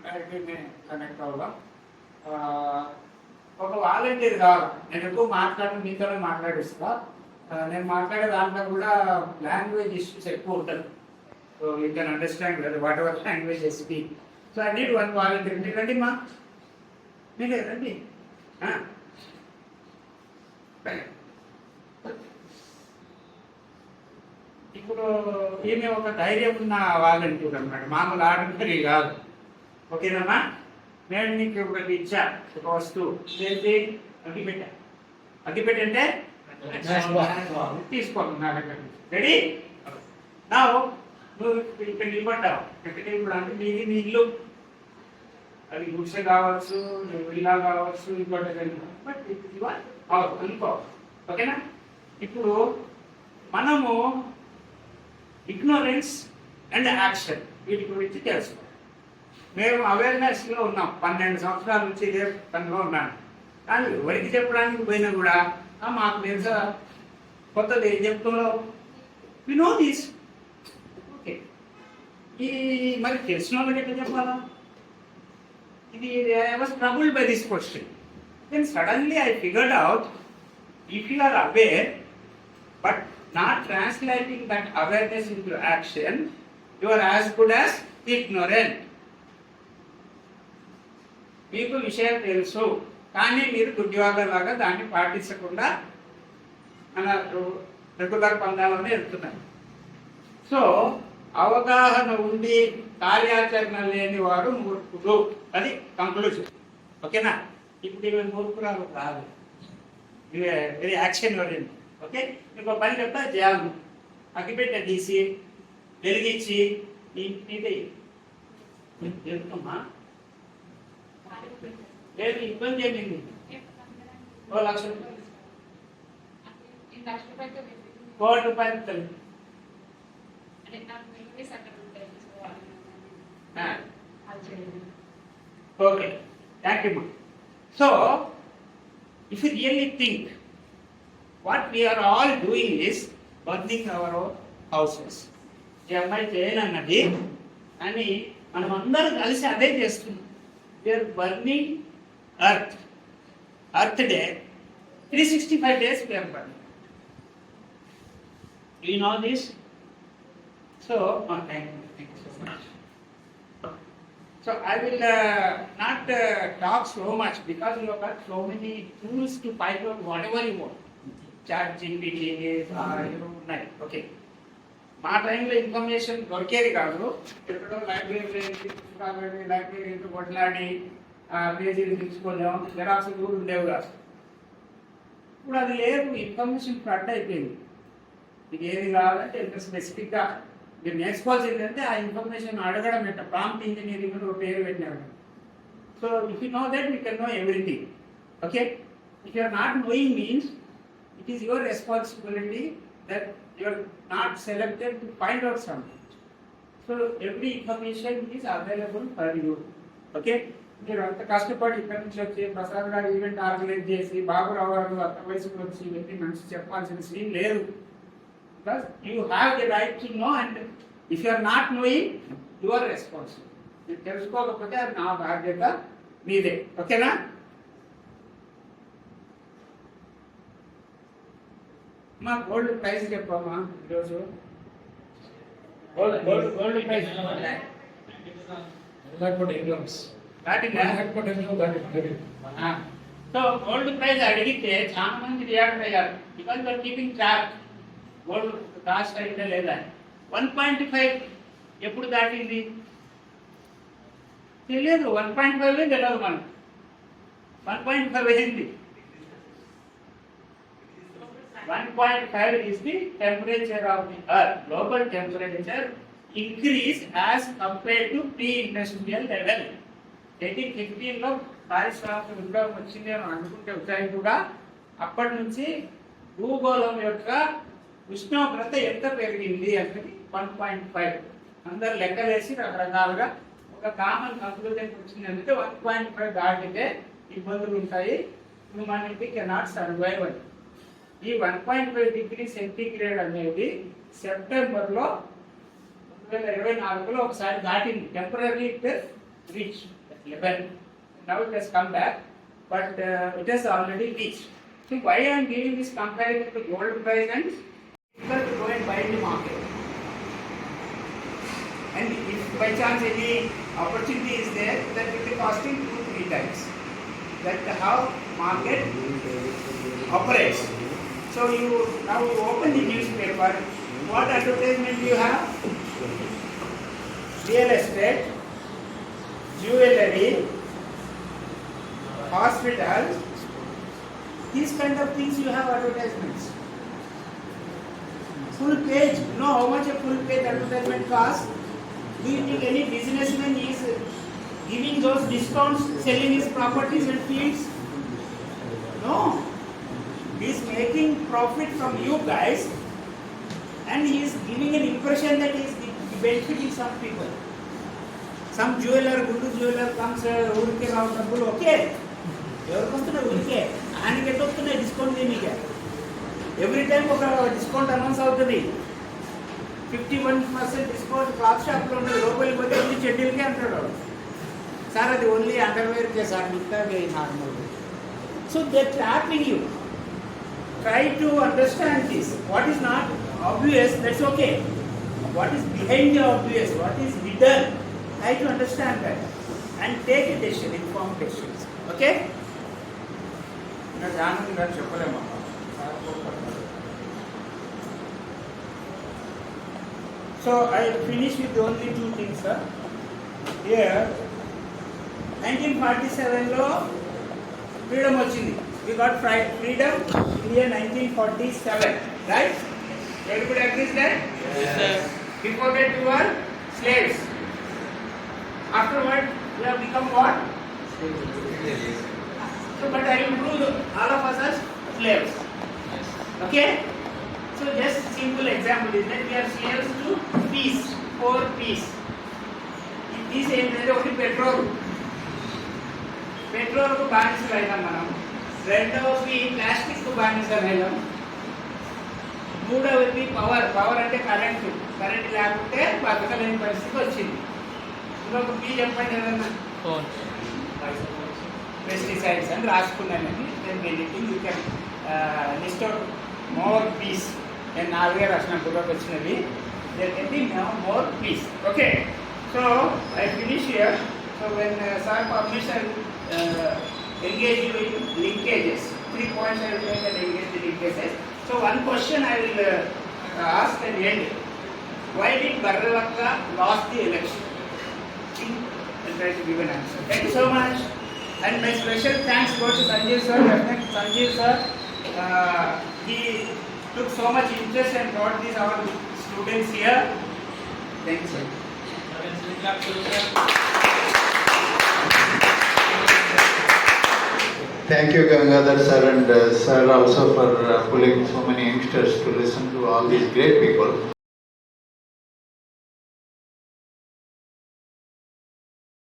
డైరెక్ట్గా కనెక్ట్ అవ్వడం. ఒక వాలంటీర్ కావాలి. నేను ఎక్కువ మీతోనే మాట్లాడిస్తా. నేను మాట్లాడే దాంట్లో కూడా లాంగ్వేజ్ ఇష్యూస్ ఎక్కువ ఉంటుంది. సో యూ కెన్ అండర్స్టాండ్ కదా what ever language speak. So I need one volunteer. మీరు రండి మా, మీరే రండి. ఇప్పుడు ఈమె ఒక ధైర్యం ఉన్న వాలంటీర్ అన్నమాట, మామూలు ఆర్డినరీ కాదు. ఓకేనమ్మా? నేను నీకు ఒకటి ఇచ్చా, ఒక వస్తువు ఏంటి, అగ్గిపెట్ట. అగ్గిపెట్ట అంటే తీసుకోండి నా దగ్గర. రెడీ? నా నువ్వు ఇక్కడ నిలబడ్డావు. ఎక్కడ ఇప్పుడు అంటే నీది నీ ఇల్లు, అది గుడిసె కావచ్చు, ఇల్లా కావచ్చు, ఇంకోటి బట్ అనుకో. ఓకేనా? ఇప్పుడు మనము ఇగ్నోరెన్స్ అండ్ యాక్షన్ వీటి గురించి తెలుసుకో. మేము అవేర్నెస్లో ఉన్నాం, 12 సంవత్సరాల నుంచి ఇదే పనిలో ఉన్నాను. కానీ ఎవరికి చెప్పడానికి పోయినా కూడా మాకు తెలుసా, కొత్తది ఏం చెప్తున్నావు, వి నో దిస్. ఓకే, ఈ మరి తెలిసిన వాళ్ళకి ఎట్లా చెప్పాలా? ఇది I was troubled by this question. Then suddenly I figured out, if you are aware but not translating that awareness into action, you are as good as ignorant. మీకు విషయం తెలుసు కానీ మీరు గుడ్డివాళ్ళలాగా దాన్ని పాటించకుండా మన రెగ్యులర్ పందాలని వెళ్తున్నారు. సో అవగాహన ఉండి కార్యాచరణ లేని వాడు మూర్ఖుడు, అది కంక్లూజన్. ఓకేనా? ఇప్పుడు ఇవి మూర్ఖురాలు కాదు, ఇది యాక్షన్ ఓరియంటెడ్. ఓకే, ఇంకో పని చెప్తా చేయాలి. అగ్గిపెట్ట తీసి వెలిగించి ఇది చెప్తామా, లేదు ఇబ్బంది ఏమింది, 1 లక్ష రూపాయలు, 1 కోటి రూపాయలు. Okay, thank you. So if you really think, what we are all doing is burning our own houses. ఈ అమ్మాయి చేయనన్నది అని మనం అందరం కలిసి అదే చేస్తున్నాం. We're burning earth. Earth day 365 days we are burning. Do you know this? So thank you so much. So I will not talk so much because you have got so many tools to find out whatever you want. Charging ఉన్నాయి. Okay, మా టైంలో information దొరికేది కాదు. ఎక్కడో library కొట్లాడి పేజీలు తీసుకోలేము, xerox కూడా ఉండేవి కాదు. ఇప్పుడు అది లేదు, ఇన్ఫర్మేషన్ ఫ్లడ్ అయిపోయింది. మీకు ఏది కావాలంటే ఎంత స్పెసిఫిక్గా మీరు నేర్చుకోవాల్సింది ఏంటంటే ఆ ఇన్ఫర్మేషన్ అడగడం ఎట్లా, ప్రాంప్ట్ ఇంజనీరింగ్ అని ఒక పేరు పెట్టినారు. So if you know that you can know everything. Okay, if you are not knowing means it is your responsibility that you are not selected to find out something. So every information is available for you. Okay, మీరు అంత కష్టపడి ఇక్కడి నుంచి వచ్చి ప్రసాద్ గారు event organise చేసి బాబురావు గారు అంత వయసుకు వచ్చి వెళ్ళి మంచి చెప్పాల్సిన సీన్ లేదు. Because you have the right to know and if you are not knowing your responsible. మీరు తెలుసుకోకపోతే అది నా బాధ్యత, మీదే. ఓకేనా? మా గోల్డ్ ప్రైస్ చెప్పమ్మా ఈరోజు. Gold price so gold price అడిగితే చాలా మంది రియాక్ట్ అయ్యారు. Because you're keeping track, gold cost అయితే లేదా. 1.5 ఎప్పుడు దాటింది తెలియదు. 1.5 తెలియదు మనకు. 1.5 అయింది. 1.5 is the temperature of the earth. Global temperature increase as compared to pre-industrial level. 1815 లో పారిశ్రామిక విప్లవం వచ్చింది అని అనుకుంటే ఉజ్జాయింపుగా అప్పటి నుంచి భూగోళం యొక్క ఉష్ణోగ్రత ఎంత పెరిగింది అనేది 1.5. అందరు లెక్కలేసి రకరకాలుగా ఒక కామన్ కంక్లూజన్ వచ్చింది. అంటే 1.5 దాటితే ఇబ్బందులు ఉంటాయి, హ్యూమానిటీ కెనాట్ సర్వైవ్ అని. ఈ 1.5 డిగ్రీ సెంటీగ్రేడ్ అనేది సెప్టెంబర్లో 2024లో ఒకసారి దాటింది. Temporary reached that level. Now it has come back, but it has already reached. So why I am giving this comparison to gold price and people to go and buy in the market. And if by chance any opportunity is there, that will be costing 2-3 times. That's how market operates. So you now open the newspaper. What advertisement you have? Real estate, jewelry, hospital. These kind of things you have advertisements. Full page. You know how much a full page advertisement costs? Do you think any businessman is giving those discounts, selling his properties and fields? No. He is making profit from you guys, and he is giving an impression that he is benefiting some people. Some jeweler, good jeweler comes, ఊరికే రావు డబ్బులు okay ఎవరికి వస్తున్నాయి ఊరికే ఆయనకి ఎట్లా వస్తున్నాయి discount దీనికి every time ఒక డిస్కౌంట్ అనౌన్స్ అవుతుంది 51% డిస్కౌంట్ క్లాత్ షాప్లో ఉన్నది లోపలికి పోతే ఓన్లీ చెడ్డీలకే అంటాడు సార్ అది ఓన్లీ అండర్వేర్కే సార్ మిగతా normal so they trapping you try to understand this. What is not obvious, that's okay. What is behind the obvious, what is hidden, try to understand that and take a decision, informed decisions. Okay? So I finish with only 2 things, sir. Here 1947 lo freedom వచ్చింది. We got freedom in year 1947, right? Everybody agrees that? Yes, sir. Before that we were slaves. Afterward we have become what? So, but I will prove all of us as slaves. Okay? So just simple example is that we are slaves to peace, for peace. In peace ఏంటంటే ఒకటి petrol కు బానిసలు అయినాం మనం. రెండవది plastic కు బానిసలం. మూడవది power అంటే కరెంట్ లేకుంటే బతకలేని పరిస్థితి వచ్చింది. ఇంకొక పీ చెప్పండి ఏదన్నా పెస్టిసైడ్స్ అని రాసుకున్నానని నేను you can list out more piece నేను 4 రాసిన బుర్రకు వచ్చినవి there can be more piece. Okay, so I finish here. So when sir publisher engage you in linkages. 3 points I will take and engage the linkages. So one question I will ask and end. Why did Barravakka lost the election? Think and try to give an answer. Thank you so much. And my special thanks go to Sanjeev sir. Sanjeev sir, he took so much interest and brought these our students here. Thank you sir. Thank you, Gangadhar sir, and sir also for pulling so many youngsters to listen to all these great people.